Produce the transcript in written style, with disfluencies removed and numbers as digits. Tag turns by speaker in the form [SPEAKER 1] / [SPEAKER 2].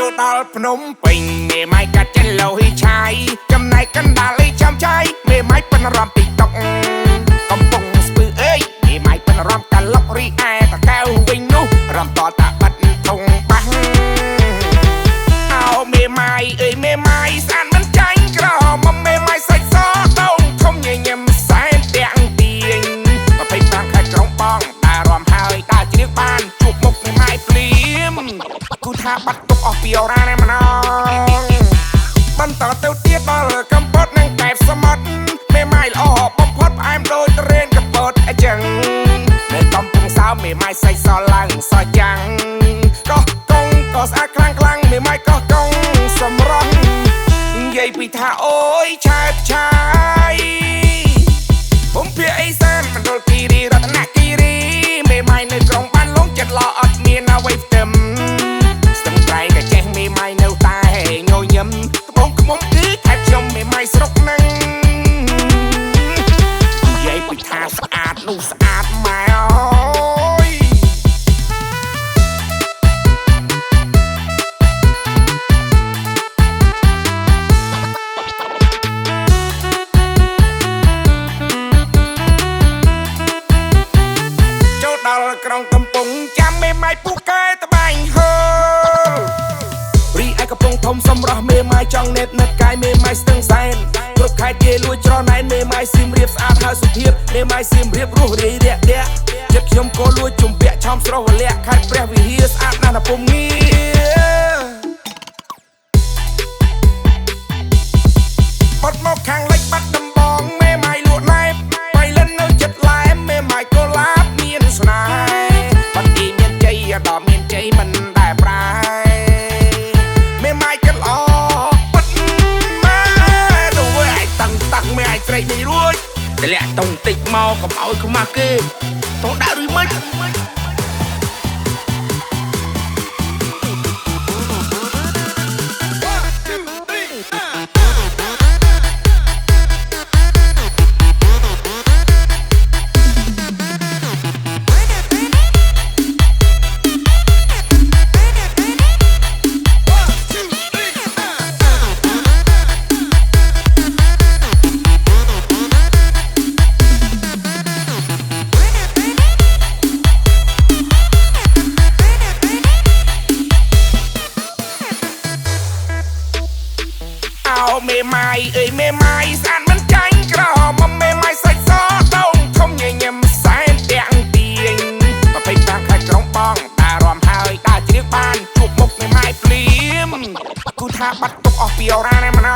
[SPEAKER 1] ចូលដល់ភ្នំពេញមេម៉ាយកាត់ចិនលោហ៊ីឆាយចំណែកកណ្ដាលឯចាំឆាយមេម៉ាយប៉ិនរំទីតុកកំពុងស្ពឺអើយមេម៉ាយប៉ិនរំកាឡុករីឯតកៅវិញនោះរំតតាបាត់ធុងបាសអោមេម៉ាយអើយមេម៉ាយស្អាតមិនចាញ់ក្រមុំមេម៉ាយសាច់សដងធំញញឹមសែនទាំងទៀង25ខែក្រុងបងតែរំហើយតែជ្រៀងបានជួបមុខមេម៉ាយភ្លាមគូថាបាត់ទុកអស់ពីអូរ៉ាណែម្ដងបន្តទៅទៀតដល់កំពតនិងកែបសមុទ្រមេម៉ាយល្អបំផុតផ្អែមដូចរេនកំពតអញ្ចឹងនៅកំពង់សោមមេម៉ាយសាច់សឡើងសចាំងកោះកងក៏ស្អាតខ្លាំងមេម៉ាយកោះកងសម្រស់និយាយពីថាអូយឆែបឆាយผมភាគអេសានមណ្ឌលគិរីរតនគិរីមេម៉ាយនៅក្រុងបានលងចិត្តល្អអត់មានអ្វីផ្ទឹមស្ទឹងត្រែងក៏ចេះមេម៉ាយនៅតែញញឹមត្បូងខ្មុំគឺខេបខ្ញុំមេម៉ាយស្រុកនឹងនិយាយពីថាស្អាតនោះស្អាតម៉ែអើយដល់ក្រុងកំពង់ចាំមេម៉ាយពូកែត្បាញហូលរីឯកំពង់ធំសម្រស់មេម៉ាយចង់ណេតនិតកាយមេម៉ាយស្ទឹងសែនគ្រប់ខេត្តគេលួចច្រណែនមេម៉ាយសៀមរាបស្អាតហើយសុភាពមេម៉ាយសៀមរាបរស់រាយរាក់ទាក់ចិត្តខ្ញុំក៏លួចជំពាក់ឆោមស្រស់វលាក់ខេត្តព្រះវិហារស្អាតណាស់ណាពុំងាបាត់មកខាងលិចបាត់ដំបងមេម៉ាយលក់ណែបបៃលិននៅចិត្តឡែមមេម៉ាយកូឡាបមានស្នេហ៍បាត់ទីមានជ័យដល់មានជ័យមិនដែលប្រែមេម៉ាយចិត្តល្អបាត់ម៉ែទៅឲ្យតាំងមេឲ្យត្រេកនេះរួចតម្លាក់តុងតិចមកកុំឲ្យខ្មាស់គេតោះដាក់ឬមិនមេម៉ាយអើយមេម៉ាយស្អាតមិនចាញ់ក្រមុំមេម៉ាយសាច់សដងធំញញឹមសែនទាំងទៀង25ខែក្រុងបងតែរំហើយតែជ្រៀងបានជួបមុខមេម៉ាយភ្លាមគូថាបាត់ទុកអស់ពីអូរ៉ាណែម្ដ